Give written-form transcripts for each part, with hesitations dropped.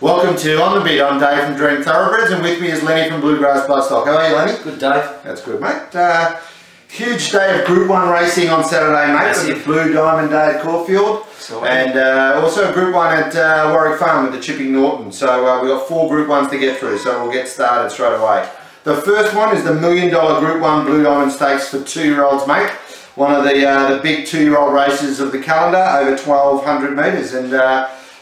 Welcome to On The Beat. I'm Dave from Dream Thoroughbreds, and with me is Lenny from Bluegrass Bloodstock. How are you, Lenny? Good, Dave. That's good, mate. Huge day of Group 1 racing on Saturday, mate. With the Blue Diamond Day at Caulfield. And also Group 1 at Warwick Farm with the Chipping Norton. So we've got 4 Group 1s to get through, so we'll get started straight away. The first one is the $1 million Group 1 Blue Diamond Stakes for 2-year-olds, mate. One of the big 2-year-old races of the calendar, over 1,200 metres. And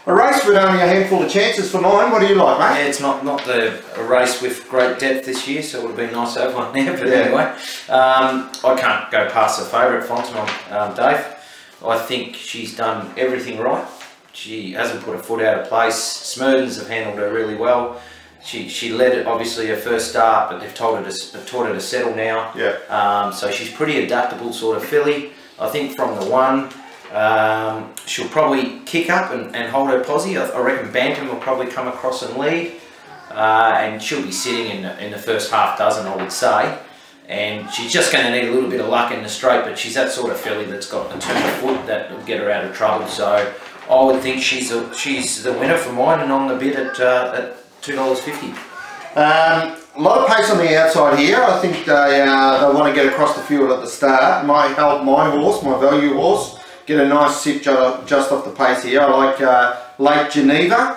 a race with only a handful of chances for 9. What do you like, mate? Yeah, it's not a race with great depth this year, so it would have been nice to have one there. But anyway, I can't go past the favourite, Fontanon, Dave. I think she's done everything right. She hasn't put a foot out of place. Smerdens have handled her really well. She led it, obviously, her first start, but they've taught her to settle now. Yeah. So she's pretty adaptable sort of filly. I think from the 1, she'll probably kick up and hold her posse. I reckon Bantam will probably come across and lead, and she'll be sitting in the first half dozen, I would say. And she's just going to need a little bit of luck in the straight, but she's that sort of filly that's got a turn of foot that will get her out of trouble. So I would think she's the winner for mine, and on the bid at $2.50. A lot of pace on the outside here. I think they want to get across the field at the start. Might help my horse, my value horse, get a nice sit just off the pace here. I like Lake Geneva.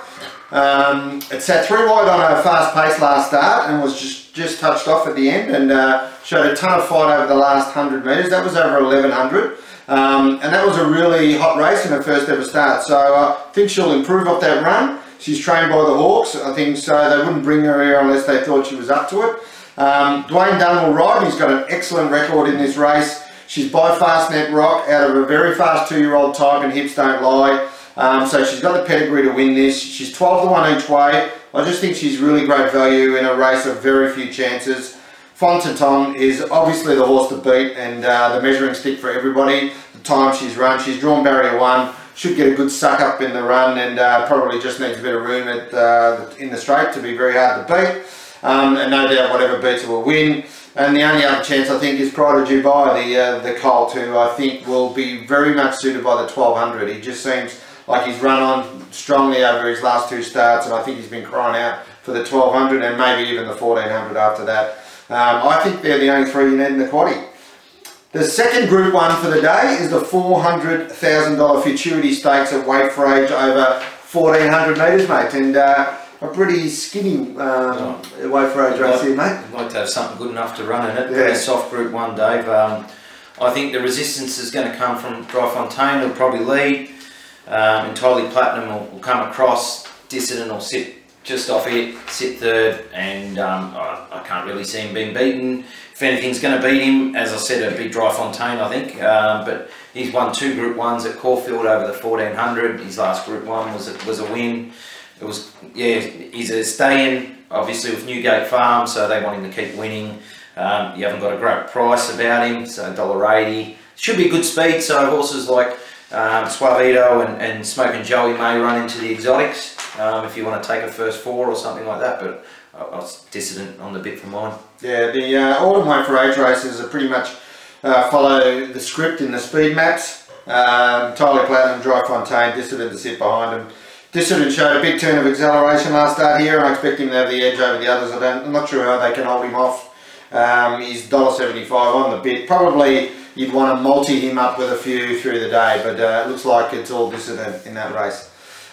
It sat 3 wide on a fast pace last start and was just touched off at the end, and showed a ton of fight over the last 100 metres. That was over 1,100. And that was a really hot race in her first ever start. So I think she'll improve off that run. She's trained by the Hawks, I think, so they wouldn't bring her here unless they thought she was up to it. Dwayne Dunn will ride. He's got an excellent record in this race. She's by Fastnet Rock out of a very fast 2-year-old type, and hips don't lie. So she's got the pedigree to win this. She's 12 to 1 each way. I just think she's really great value in a race of very few chances. Fontanon is obviously the horse to beat, and the measuring stick for everybody. The time she's run, she's drawn barrier 1. Should get a good suck up in the run, and probably just needs a bit of room in the straight to be very hard to beat. And no doubt whatever beats her will win. And the only other chance I think is Pride of Dubai, the colt, who I think will be very much suited by the 1,200. He just seems like he's run on strongly over his last 2 starts, and I think he's been crying out for the 1,200 and maybe even the 1,400 after that. I think they're the only 3 you need in the quaddie. The second Group 1 for the day is the $400,000 Futurity Stakes at weight for age over 1,400 metres, mate, and a pretty skinny weight for age race here, mate. I'd like to have something good enough to run in it. Yeah. Pretty soft Group 1, Dave. I think the resistance is going to come from Dry Fontaine, who'll probably lead. Entirely Platinum will come across. Dissident will sit just off it, sit third, and I can't really see him being beaten. If anything's going to beat him, as I said, it'd be Dry Fontaine, I think. But he's won 2 Group 1s at Caulfield over the 1,400. His last Group 1 was a win. It was, yeah, he's a stay-in, obviously, with Newgate Farm, so they want him to keep winning. You haven't got a great price about him, so $1.80. Should be good speed, so horses like Suavito and Smokin' Joey may run into the exotics if you want to take a first 4 or something like that, but I was Dissident on the bit for mine. Yeah, the autumn weight for age races are pretty much follow the script in the speed maps. Entirely Platinum, Dry Fontaine, Dissident to sit behind him. Dissident showed a big turn of acceleration last start here, and I expect him to have the edge over the others. I'm not sure how they can hold him off. He's $1.75 on the bit. Probably you'd want to multi him up with a few through the day, but it looks like it's all Dissident in that race.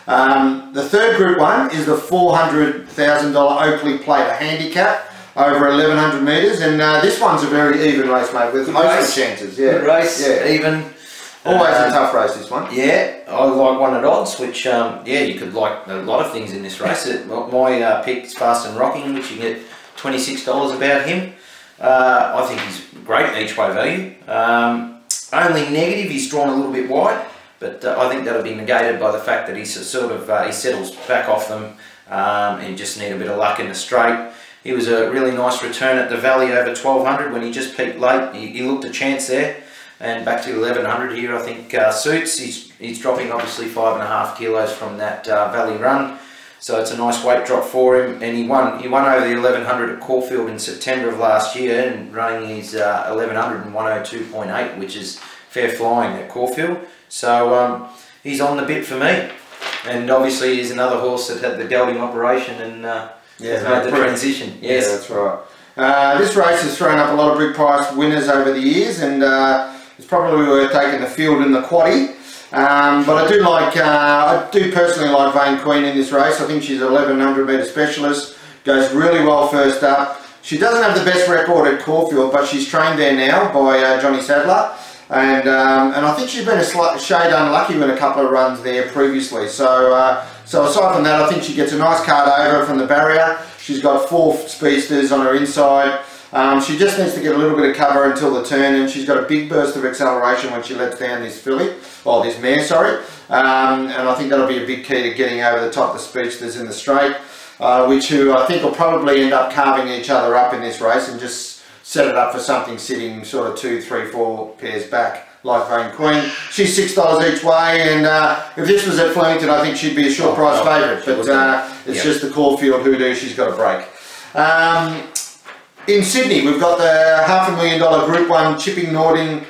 The third Group 1 is the $400,000 Oakley Plate, a handicap over 1,100 metres, and this one's a very even race, mate, with most chances. Yeah. Good race, yeah. Even. Always a tough race, this one. Yeah, I like one at odds, which, yeah, you could like a lot of things in this race. My pick is Fast and Rocking, which you get $26 about him. I think he's great each way value. Only negative, he's drawn a little bit wide, but I think that'll be negated by the fact that he's sort of he settles back off them and just need a bit of luck in the straight. He was a really nice return at the Valley over 1,200 when he just peaked late. He looked a chance there, and back to 1,100 here I think suits. He's dropping obviously 5.5 kilos from that Valley run. So it's a nice weight drop for him, and he won over the 1,100 at Caulfield in September of last year, and running his 1,100 in 102.8, which is fair flying at Caulfield. So he's on the bit for me. And obviously he's another horse that had the gelding operation and has made the transition. Yes, yeah, that's right. This race has thrown up a lot of big price winners over the years, and it's probably worth taking the field in the quaddie. But I do personally like Vain Queen in this race. I think she's an 1100 metre specialist, goes really well first up. She doesn't have the best record at Caulfield, but she's trained there now by Johnny Sadler, and I think she's been a shade unlucky with a couple of runs there previously. So aside from that, I think she gets a nice card over from the barrier. She's got 4 speedsters on her inside. She just needs to get a little bit of cover until the turn, and she's got a big burst of acceleration when she lets down this this mare, sorry. And I think that'll be a big key to getting over the top of the speedsters in the straight, which I think will probably end up carving each other up in this race and just set it up for something sitting sort of 2, 3, 4 pairs back, like Vain Queen. She's $6 each way, and if this was at Flemington, I think she'd be a short price favourite, but it's just the Caulfield hoodoo she's got to break. In Sydney, we've got the $500,000 Group 1 Chipping Norton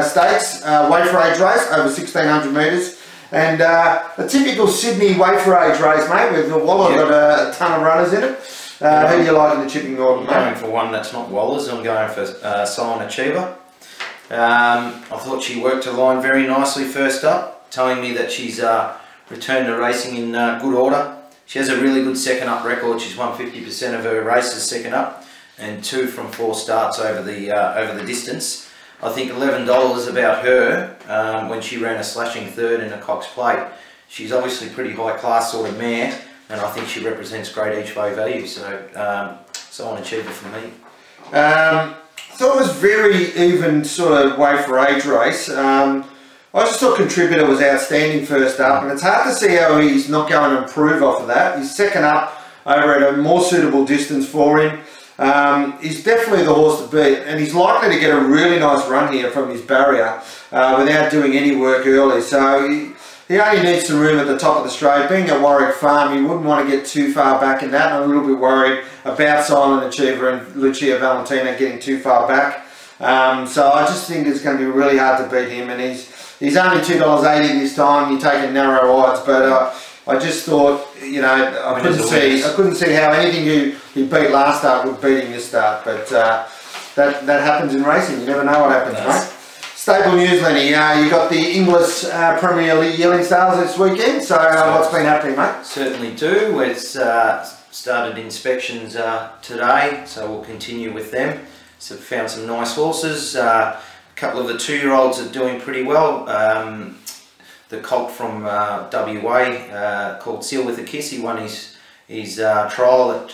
Stakes weight for age race over 1600 metres, and a typical Sydney weight for age race, mate, with the Waller got a ton of runners in it. Who do you like in the Chipping Norton? I'm going for one that's not Waller's. I'm going for Silent Achiever. I thought she worked her line very nicely first up, telling me that she's returned to racing in good order. She has a really good second up record. She's won 50% of her races second up, and 2 from 4 starts over the distance. I think $11 about her when she ran a slashing third in a Cox Plate. She's obviously pretty high class sort of mare, and I think she represents great each way value. So Silent Achiever for me. I thought it was very even sort of way for age race. I just thought Contributor was outstanding first up, and it's hard to see how he's not going to improve off of that. He's second up over at a more suitable distance for him. He's definitely the horse to beat, and he's likely to get a really nice run here from his barrier without doing any work early. So he only needs some room at the top of the straight. Being at Warwick Farm, you wouldn't want to get too far back in that. I'm a little bit worried about Silent Achiever and Lucia Valentina getting too far back. So I just think it's going to be really hard to beat him, and he's only $2.80 this time. You're taking narrow odds, but I just thought, you know, I couldn't see how anything he beat last start would beat him this start. But that happens in racing. You never know what happens, mate. Stable news, Lenny. You got the English Premier League Yearling Sales this weekend. So what's been happening, mate? Certainly do. It's started inspections today, so we'll continue with them. So found some nice horses. A couple of the 2-year-olds are doing pretty well. The colt from WA called Seal with a Kiss, he won his trial at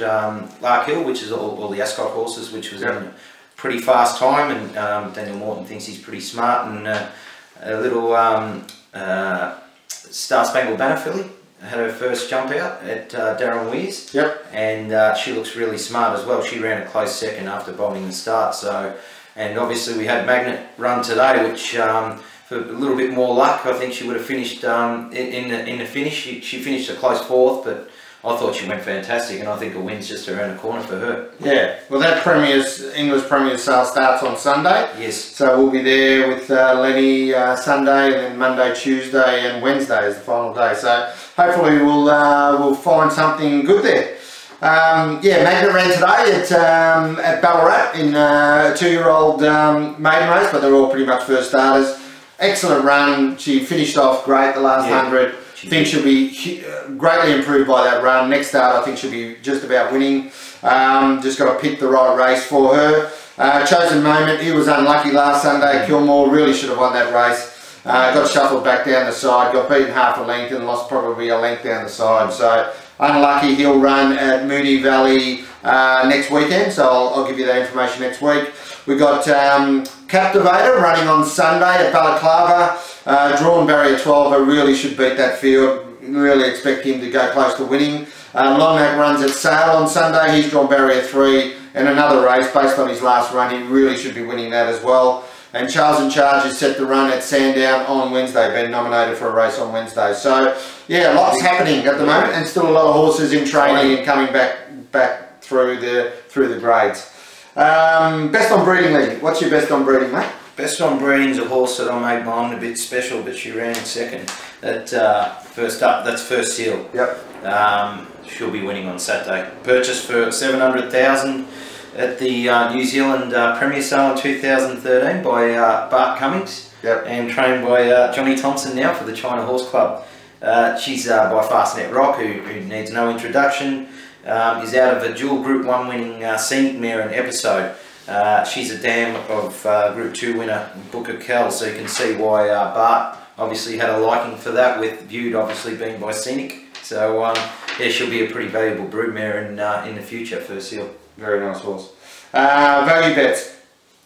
Larkhill, which is all the Ascot horses, which was in a pretty fast time, and Daniel Morton thinks he's pretty smart. And a little Star Spangled Banner filly had her first jump out at Darren Weirs. Yep. And she looks really smart as well. She ran a close second after bombing the start. So, and obviously we had Magnet run today, which for a little bit more luck, I think she would have finished in the finish. She finished a close 4th, but I thought she went fantastic, and I think a win's just around the corner for her. Yeah, well, that English Premier's sale starts on Sunday. Yes. So we'll be there with Lenny Sunday, and then Monday, Tuesday, and Wednesday is the final day. So hopefully we'll find something good there. Yeah, Magnet ran today at Ballarat in a 2-year-old maiden race, but they're all pretty much first starters. Excellent run. She finished off great the last 100. I think she'll be greatly improved by that run. Next start, I think she'll be just about winning. Just got to pick the right race for her. Chosen Moment, he was unlucky last Sunday. Kilmore really should have won that race. Got shuffled back down the side, got beaten half a length and lost probably a length down the side. So unlucky. He'll run at Moonee Valley next weekend, so I'll give you that information next week. We've got Captivator running on Sunday at Balaclava. Drawn barrier 12, I really should beat that field. Really expect him to go close to winning. Longneck runs at Sale on Sunday. He's drawn barrier 3, and another race based on his last run. He really should be winning that as well. And Charles in Charge is set to run at Sandown on Wednesday, been nominated for a race on Wednesday. So yeah, lots happening at the moment, and still a lot of horses in training and coming back through the grades. Best on breeding, Lee. What's your best on breeding, mate? Best on Breeding's a horse that I made mine a bit special, but she ran in second. That first up, that's First Seal. Yep. She'll be winning on Saturday. Purchased for 700,000 at the New Zealand Premier Sale in 2013 by Bart Cummings. Yep. And trained by Johnny Thompson now for the China Horse Club. She's by Fastnet Rock, who needs no introduction. Is out of a dual Group 1 winning Scenic Mare in Episode. She's a dam of Group 2 winner Booker Kell, so you can see why Bart obviously had a liking for that, with viewed obviously being by Scenic. So yeah, she'll be a pretty valuable broodmare in the future, First Seal. Very nice horse. Value bets.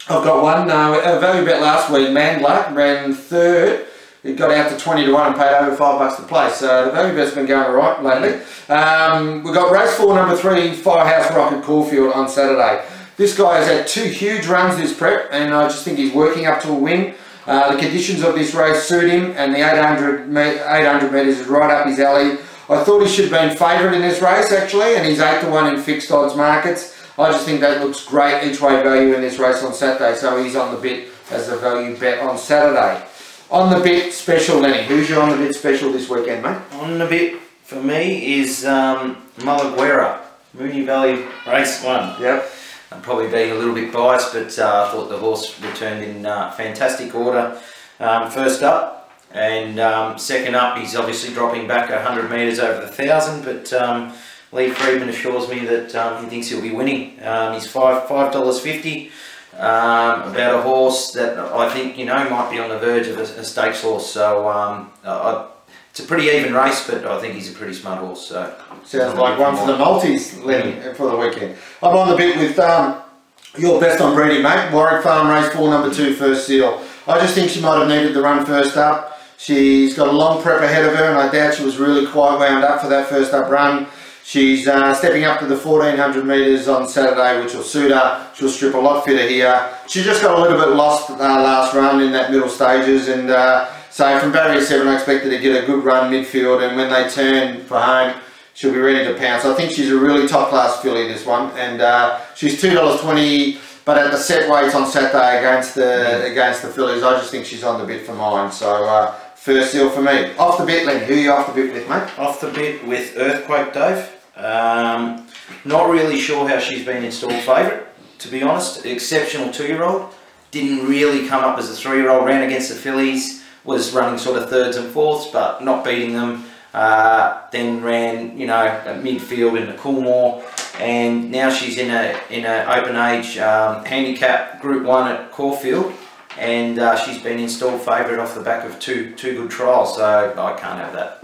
I've got one. A value bet last week. Man Luck ran third. It got out to 20 to 1 and paid over $5 to play. So the value bet's been going alright lately. We've got race 4, number 3, Firehouse Rocket Caulfield on Saturday. This guy has had 2 huge runs this prep, and I just think he's working up to a win. The conditions of this race suit him, and the 800 metres is right up his alley. I thought he should have been favourite in this race actually, and he's 8 to 1 in fixed odds markets. I just think that looks great each way value in this race on Saturday, so he's on the bit as a value bet on Saturday. On the bit special, Lenny. Who's your on the bit special this weekend, mate? On the bit for me is Malaguera, Moonee Valley Race 1. Yep. I'm probably being a little bit biased, but I thought the horse returned in fantastic order. First up, and second up, he's obviously dropping back 100 metres over the 1,000, but Lee Friedman assures me that he thinks he'll be winning. He's $5.50. About a horse that I think, you know, might be on the verge of a stakes horse. So it's a pretty even race, but I think he's a pretty smart horse. So sounds like one for the multis, Lenny, for the weekend. I'm on the bit with your best on breeding, mate. Warwick Farm Race 4, number 2, First Seal. I just think she might have needed the run first up. She's got a long prep ahead of her, and I doubt she was really quite wound up for that first up run. She's stepping up to the 1,400 metres on Saturday, which will suit her. She'll strip a lot fitter here. She just got a little bit lost last run in that middle stages, and so from barrier 7 I expect her to get a good run midfield, and when they turn for home she'll be ready to pounce. I think she's a really top class filly, this one, and she's $2.20, but at the set weights on Saturday against the fillies, I just think she's on the bit for mine. So First Seal for me. Off the bit, Lenny. Who are you off the bit with, mate? Off the bit with Earthquake, Dave. Not really sure how she's been installed favourite, to be honest. Exceptional 2-year-old. Didn't really come up as a 3-year-old. Ran against the fillies. Was running sort of 3rds and 4ths, but not beating them. Then ran, you know, at midfield in the Coolmore, and now she's in a open age handicap Group 1 at Caulfield, and she's been installed favourite off the back of two good trials, so I can't have that.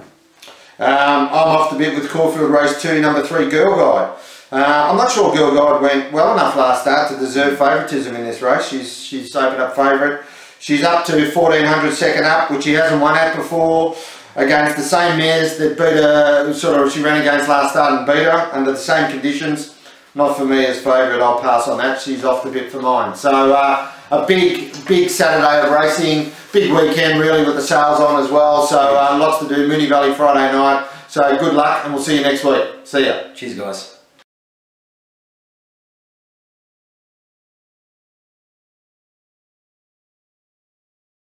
I'm off the bit with Caulfield Race 2, number 3, Girl Guide. I'm not sure Girl Guide went well enough last start to deserve favouritism in this race. She's opened up favourite. She's up to 1,400 second up, which she hasn't won at before, against the same mares that beat her, she ran against last start and beat her under the same conditions. Not for me as favourite, I'll pass on that. She's off the bit for mine. So a big Saturday of racing, big weekend really with the sales on as well. So lots to do, Moonee Valley Friday night. So good luck, and we'll see you next week. See ya. Cheers, guys.